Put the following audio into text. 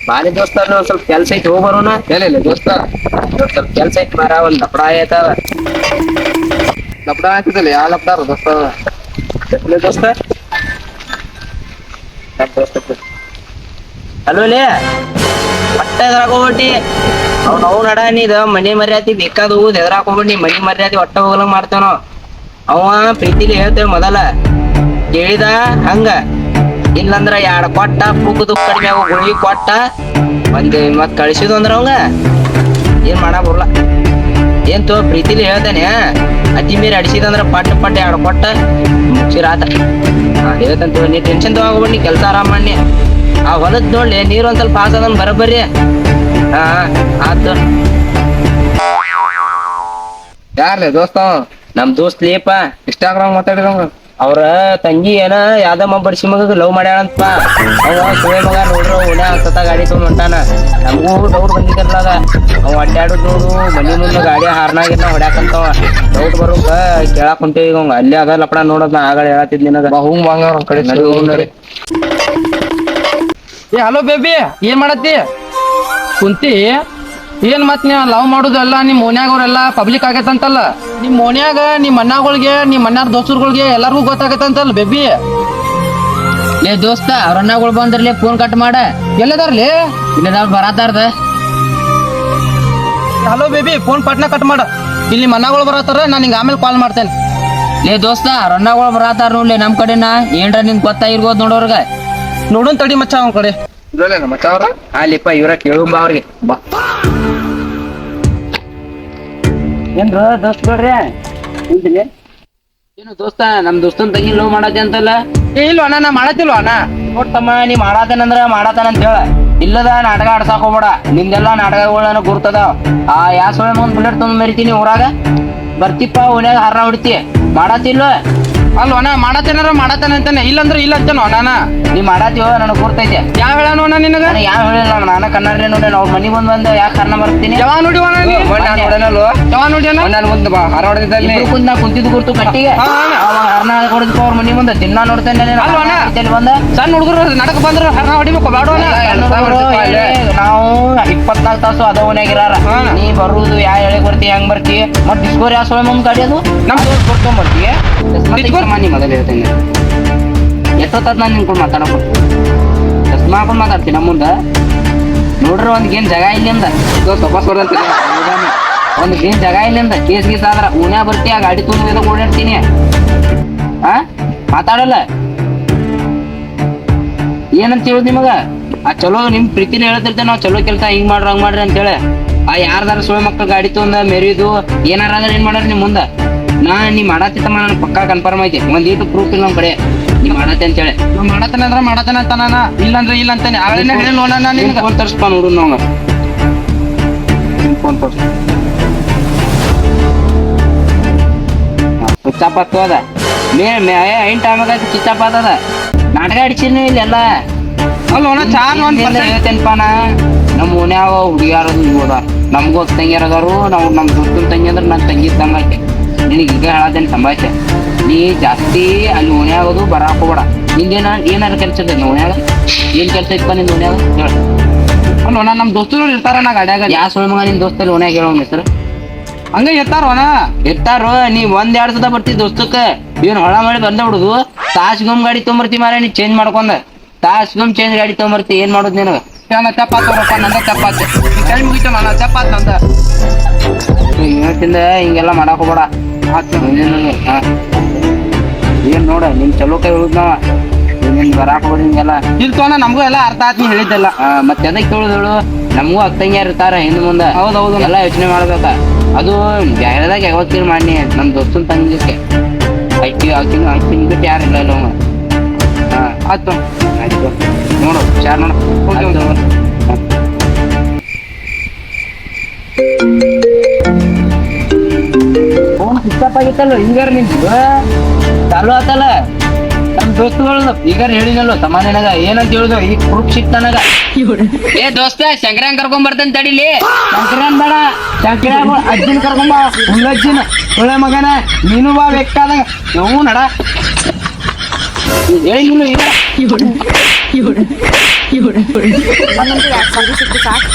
ಬಾಲಿ ದೋಸ್ತ ಒಂದ್ ಸ್ವಲ್ಪ ಕೆಲ್ಸ ಐತಿ ಹೋಗ್ ಬರೋಣ. ಇಲ್ಲ ದೋಸ್ತ, ಸ್ವಲ್ಪ ಕೆಲ್ಸ ಐತಿ ಮಾರ, ಒಂದ್ ಲಪಡ ಆಯ್ತ. ಲಪ್ಡ ಹಾಕಿದಲ್ಲ, ಯಾವ ಲಪ್ಡಾರ ದೋಸ್ತ? ದೋಸ್ತ ಅಲ್ಲೋಲೆ ಮತ್ತೆ ಎದ್ರಾಕೋಬಿಟ್ಟಿ. ಅವ್ನು ನಡ ನೀದ ಮನಿ ಮರ್ಯಾದಿ ಬೇಕಾದ ಹೋಗುದು, ಎದ್ರಾಕೋಬಿಟ್ಟು ಮನಿ ಮರ್ಯಾದಿ ಒಟ್ಟ ಹೋಗಲಂಗ್ ಮಾಡ್ತೇವ ನಾವ್. ಅವ ಪ್ರೀತಿಲಿ ಹೇಳ್ತೇವ ಮೊದಲ ಕೇಳಿದ ಹಂಗ, ಇಲ್ಲಂದ್ರ ಎರಡ್ ಕೊಟ್ಟ ಪುಕ್ಕದು ಕಡಿಮೆ ಅವ ಗುಳಿಗೆ ಕೊಟ್ಟ ಮತ್ ಕಳಿಸಿದು ಅಂದ್ರ ಅವಂಗ ಏನ್ ಮಾಡಕ್ ಬರಲ್ಲ. ಏನ್ ತೋ ಪ್ರೀತಿಲಿ ಹೇಳ್ತಾನೆ, ಅತಿ ಮೀರಿ ಅಡಿಸಿದಂದ್ರ ಪಟ್ಟ ಪಟ್ಟ ಎರಡು ಕೊಟ್ಟ ಮುಗಿಸಿರಾತ. ಹೇಳ್ತಂತ ನೀ ಟೆನ್ಷನ್ ತಗೋಬೇಡಿ, ನೀ ಕೆಲ್ಸ ಆರಾಮ್ ಮಾಡಿ. ಆ ಹೊಲದ್ ನೋಡ್ಲಿ ನೀರ್ ಒಂದ್ ಸ್ವಲ್ಪ ಪಾಸ್ ಅದನ್ ಬರಬರ್ರಿ. ಹಾ ಆತು. ಯಾರ್ಲೆ ದೋಸ್ತ? ನಮ್ ದೋಸ್ತ್ ಲೇಪ. ಇನ್ಸ್ಟಾಗ್ರಾಮ್ ಮಾತಾಡಿದಂಗ. ಅವ್ರ ತಂಗಿ ಏನ ಯಾವ್ದಮ್ಮ ಬಡ್ಸಿ ಮಗ ಲವ್ ಮಾಡ್ಯಾಳಂತಪ್ಪ. ಅವ ಸುಳೆ ಮಗ ನೋಡ್ರು ಉಣ್ಯ ಹತ್ತ ಗಾಡಿ ತಗೊಂಡ್ ಹೊಂಟಾನ. ನಮಗೂ ಡೌಟ್ ಬಂದಿದ್ರಲಾಗ, ಅವ್ ಅಡ್ಡಾಡುದ್ ನೋಡು ಮನಿ ಮುಂದೆ ಗಾಡಿ ಹಾರ್ನಾಗಿರ್ನ ಹೊಡ್ಯಾಕಂತವ. ಡೌಟ್ ಬರೋಕ ಕೇಳಾಕ್ ಹೊಂಟೇವಿ ಈಗ. ಅಲ್ಲಿ ಅದ ಲಪಡ ನೋಡೋದ್ ನಾ ಆಗಳ ಹೇಳತ್ತಿದ್ ನಿನಗ. ಹೂಂಗ್ ಬಂಗಾರ ಕಡೆ ನೋಡಿ. ಏ ಹಲೋ ಬೇಬಿ, ಏನ್ ಮಾಡತ್ತಿ? ಕುಂತಿ ಏನ್ ಮತ್ ನೀವ್ ಲವ್ ಮಾಡುದೆಲ್ಲ ನಿಮ್ ಮನ್ಯಾಗವ್ರೆಲ್ಲ ಪಬ್ಲಿಕ್ ಆಗೈತಂತಲ್ಲ. ನಿಮ್ ಮನ್ಯಾಗ ನಿಮ್ ಅಣ್ಣಗಳಿಗೆ, ನಿಮ್ ಅಣ್ಣಾರ್ ದೋಸ್ತರುಗಳಿಗೆ ಎಲ್ಲಾರ್ಗೂ ಗೊತ್ತಾಗೈತಂತಲ್ಲ ಬೇಬಿ. ಲೇ ದೋಸ್ತ, ಅವ್ರ ಅಣ್ಣಗಳು ಬಂದ್ರಲ್ಲೇ ಫೋನ್ ಕಟ್ ಮಾಡ. ಎಲ್ಲದಾರ್ಲಿ? ಇಲ್ಲದ ಬರತಾರ್ದ. ಹಲೋ ಬೇಬಿ, ಫೋನ್ ಪಟ್ನ ಕಟ್ ಮಾಡ. ಇಲ್ಲಿ ನಿಮ್ಮ ಅಣ್ಣಗಳು ಬರತ್ತಾರ, ನಾನು ನಿಂಗೆ ಆಮೇಲೆ ಕಾಲ್ ಮಾಡ್ತೇನೆ. ಲೇ ದೋಸ್ತ, ಅವ್ರ ಅಣ್ಣಗಳು ಬರತಾರ ನೋಡ್ಲಿ ನಮ್ ಕಡೆನ. ಏನ್ರ ನಿನ್ ಗೊತ್ತಾಗಿರ್ಬೋದು ನೋಡೋರ್ಗ. ನೋಡೋನ್ ತಡಿ ಮಚ್ಚ ಅವನ ಕಡೆ. ಇದ್ರಲ್ಲೇನ ಮಚ್ಚ ಅವ್ರ? ಅಲ್ಲಿಪ್ಪ ಇವ್ರ ಕೇಳುಂಬ ಅವ್ರಿಗೆ ಬಾ. ಏನ್ರ ದೋಸ್ತ್ ಬಿಡ್ರಿ ಕುಂತಿಲಿ. ಏನು ದೋಸ್ತ, ನಮ್ ದೋಸ್ತನ್ ತಂಗಿ ಲವ್ ಮಾಡತ್ತೆ ಅಂತಲ್ಲ? ಏ ಇಲ್ವ ಅಣ್ಣ, ನಾ ಮಾಡತ್ತಿಲ್ವ ಅಣ್ಣ. ನೋಡ್ತಮ್ಮ, ನೀ ಮಾಡಾತೇನಂದ್ರ ಮಾಡಾತಾನಂತ ಹೇಳ. ಇಲ್ಲದ ನಾಟಕ ಆಡ್ಸಾಕ್ ಹೋಗ್ಬೇಡ. ನಿಮ್ದೆಲ್ಲ ನಾಟಕಗಳನ್ನ ಗುರ್ತದಾವ್. ಆ ಯಾ ಸೊಳ್ಳೆ ಮುಂದ್ ಬುಲೆಟ್ ತಂದ್ ಮರಿತೀನಿ ಊರಾಗ ಬರ್ತಿಪ್ಪ, ಓನ್ಯಾಗ ಹಾರ್ನ ಹೊಡಿತಿ. ಮಾಡಾತಿಲ್ವ? ಅಲ್ವ ಅಣ್ಣ, ಮಾಡತ್ತೇನಾರ ಮಾಡತ್ತಾನೆ ಅಂತಾನೆ, ಇಲ್ಲಂದ್ರ ಇಲ್ಲ ಅಂತೇನೋ ಅಣ್ಣ. ನೀ ಮಾಡಾತಿವ ನನಗ್ ಗುರ್ತೈತೆ. ಯಾವ ಹೇಳನು ಅಣ್ಣ ನಿನಗ? ಯಾವ ಹೇಳಿಲ್ಲ, ನಾನು ಕನ್ನಡ ನೋಡಿ ಅವ್ರ ಮನಿ ಬಂದ್ ಯಾಕೆ ಕಾರಣ ಬರ್ತೀನಿ. ಯಾವ ನೋಡಿವ ಅಣ್ಣ ನೀ? ಯಾವ ನೋಡಿ ಅಣ್ಣ? ನಾ ಕುಂತಿದ್ ಗುರ್ತು ಕಟ್ಟಿಗೆ ಹರ್ನ ಹೊಡೆದಪ್ಪ ಅವ್ರ ಮನಿ ಮುಂದೆ ದಿನ ನೋಡ್ತೇನೆ. ಬಂದ ಸಣ್ಣ ಹುಡುಗರು ನಡಕ ಬಂದ್ರ ಹರ್ನ ಹೊಡಿಬೇಕು ಬೇಡ ನಾವು 24 ತಾಸು ಅದ ಓನ್ಯಾಗಿರಾರ. ನೀ ಬರುದು ಯಾ ಹೇಳಿ ಬರ್ತಿ, ಹೆಂಗ್ ಬರ್ತಿ, ಮತ್ ಡಿಸ್ಕೋರ್ ಯಾವ ಸೊಳ್ಳೆ ಮುಂದ್ ಕಡಿಯೋದು ನಮ್ ಕೊಡ್ಕೊಂಡ್ ಬರ್ತಿ. ನೀ ಮೊದಲು ಹೇಳ್ತೇನೆ ಎಷ್ಟೊತ್ತ ನಾನು ನಿನ್ಕೊಂಡು ಮಾತಾಡಕ ಚಸ್ಮಾ ಹಾಕೊಂಡ್ ಮಾತಾಡ್ತೀನಿ ನಮ್ಮ ಮುಂದ. ನೋಡ್ರಿ ಒಂದ್ ಗೇನ್ ಜಾಗ ಇಲ್ಲಿಂದ ಒಂದ್ ಗೇನ್ ಜಾಗ ಇಲ್ಲಿಂದ ಕೇಸ್ ಗೀಸ್ ಆದ್ರ ಉಣ್ಯಾ ಬರ್ತಿ, ಆ ಗಾಡಿ ತುಂಬ ಓಡಾಡ್ತೀನಿ. ಆ ಮಾತಾಡಲ್ಲ ಏನಂತ ಹೇಳುದು ನಿಮಗ? ಆ ಚಲೋ ನಿಮ್ ಪ್ರೀತಿನ ಹೇಳ್ತಿರ್ತೇವೆ ನಾವು, ಚಲೋ ಕೆಲ್ಸ ಹಿಂಗ್ ಮಾಡ್ರಿ ಹಂಗ್ ಮಾಡ್ರಿ ಅಂತೇಳಿ. ಆ ಯಾರ್ದಾರ ಸುಳ್ಳು ಮಕ್ಳು ಗಾಡಿ ತೊಂದ ಮೆರಿದು ಏನಾರ ಆದ್ರೆ ಏನ್ ಮಾಡ್ರಿ ನಿಮ್ ಮುಂದ? ನೀ ಮಾಡತ್ತಿತ್ತಮ್ಮ, ನನ್ ಪಕ್ಕಾ ಕನ್ಫರ್ಮ್ ಐತಿ. ಒಂದ್ ಈಟು ಪ್ರೂಫ್ ಇಲ್ಲ ನಮ್ ಕಡೆ ನೀ ಮಾಡತ್ತೆ ಅಂತೇಳಿ. ಮಾಡತಾನೆ ಅಂದ್ರ ಮಾಡತಾನೆ ಅಂತಾನ, ಇಲ್ಲಂದ್ರ ಇಲ್ಲ ಅಂತಾನೆ. ಅವಳೇನ ಹೇಳಿ ನೋಡೋಣ. ನಿನ್ ಫೋನ್ ತರ್ಸ್ಪ ನೋಡು ನಾವ್ ಫೋನ್ ತರ್ಸ್ ಚಿತ್ತಾಪತ್ತು ಅದ ಐನ್ ಟೈಮಾಗ ಚಿತ್ತಾಪದ ನಾಟಕ ಅಡಿಸಿನ ಇಲ್ಲೆಲ್ಲ. ಅಲ್ಲ ಚಾರ್ ಹೇಳ್ತೇನಪ್ಪ ನಾ, ನಮ್ ಓನ್ಯಾವ ಹುಡುಗಿಯಾರದು ಇವ್ದ ನಮ್ಗೂ ತಂಗಿಯರದಾರು. ನಾವು ನಮ್ ದೋಸ್ತನ ತಂಗಿ ಅಂದ್ರೆ ನನ್ ತಂಗಿ ಇದ್ದಂಗ ಐತೆ. ನಿನಗೆ ಈಗ ಹೇಳತ್ತೇನೆ ಸಂಭಾಷೆ, ನೀ ಜಾಸ್ತಿ ಅಲ್ಲಿ ಓಣ್ಯಾಗೋದು ಬರಾಕ್ ಹೋಗ್ಬೇಡ. ನಿಂದೇನ ಏನಾರ ಕೆಲ್ಸ ಇದೆ ಓಣ್ಯಾಗ? ಏನ್ ಕೆಲ್ಸ ಇತ್ತಪ್ಪ ನಿಂದ ಓಣ್ಯಾಗ ಹೇಳ. ಅಲ್ಲ ನಮ್ ದೋಸ್ತರು ಇರ್ತಾರ ನಾ ಗಾಡ್ಯಾಗ. ಯಾ ಸುಳ್ಳು ಮಗ ನಿನ್ ದೋಸ್ತಲ್ಲಿ ಓಣ್ಯಾಗ ಹೇಳೋ ಹೆಸರು? ಹಂಗ ಇರ್ತಾರೋಣ ಇರ್ತಾರೋ. ನೀ ಒಂದ್ ಎರಡ್ ಸದ ಬರ್ತಿ ದೋಸ್ತಕ್ಕ, ಏನ್ ಹೊಳ ಮಾಡಿ ಬಂದ ಬಿಡುದು. ತಾಸ್ಗೊಮ್ ಗಾಡಿ ತೊಗೊಂಬರ್ತಿ ಮಾರ, ನೀ ಚೇಂಜ್ ಮಾಡ್ಕೊಂಡ ತಾಸ್ಗೊಮ್ ಚೇಂಜ್ ಗಾಡಿ ತೊಗೊಂಬರ್ತಿ. ಏನ್ ಮಾಡುದು ನಿನಗ? ಚಪಾತವ್ರಪ್ಪ, ನಂದ ಚಪಾತಿ ಕೈ ಮುಗಿತ ನನ್ನ ಚಪಾತ್ ನಂದ. ಇವತ್ತಿಂದ ಹಿಂಗೆಲ್ಲ ಮಾಡಾಕ್ ಹೋಗ್ಬೇಡ. ಏನ್ ನೋಡ ನಿನ್ ಚಲೋ ಕೈ ಹೇಳುದ್ ನಾವ, ನಿನ್ ಬರಾಕ್ ಹೋಗ್ಬೇಡ ಹಿಂಗೆಲ್ಲ. ಇಲ್ತೋಣ, ನಮಗೂ ಎಲ್ಲ ಅರ್ಥ ಆತ್ ನೀ ಹೇಳಿದ್ದೆಲ್ಲ. ಮತ್ತೆ ಅದಕ್ಕೆ ಕೇಳುದಳು, ನಮಗೂ ಅಕ್ಕಂಗ್ಯಾರ ಇರ್ತಾರ ಹಿಂದ್ ಮುಂದ. ಹೌದೌದು, ಎಲ್ಲ ಯೋಚನೆ ಮಾಡ್ಬೇಕ. ಅದು ಬ್ಯಾರೆದಾಗ ಯಾವತ್ತೀರ್ ಮಾಡಿ ನಮ್ ದೋಸ್ತನ್ ತಂಗಿಕ್ಕೆ ಅಕ್ಕಿನ ಬಿಟ್ಟು ಯಾರಿಲ್ಲ ಇಲ್ಲ ಅವ. ಆಯ್ತು ಆಯ್ತು ನೋಡು ಚಾರ್ ನೋಡು. ಫೋನ್ ಸ್ವಿಚ್ ಆಗಿತ್ತಲ್ಲ, ಹಿಂಗಾರ ನಿಂತು ಚಾಲು ಆತಲ್ಲ. ನಮ್ ದೋಸ್ತುಗಳು ಈಗ ಹೇಳಿನಲ್ಲ ಸಮಾನನಾಗ ಏನಂತ ಹೇಳುದು, ಈಗ ಪ್ರೂಫ್ ಸಿಕ್ತ ನನಗ. ಏ ದೋಸ್ತ, ಶಂಕರನ್ ಕರ್ಕೊಂಡ್ ಬರ್ತೇನೆ ತಡಿಲಿ. ಶಂಕರನ್ ಬೇಡ, ಶಂಕರ ಅಜ್ಜಿನ ಕರ್ಕೊಂಬ, ಉಳ್ಳಜ್ಜಿನ ಒಳ್ಳೆ ಮಗನ. ನೀನು ಬಾ ಬೇಕಾದಂಗ. ನಡ ಹೇಳಿಲ್ಲ ಇಲ್ಲ ಒಂದೊಂದು 2 ಸಾವಿರ ಸಿಕ್ತು ಸಾಕು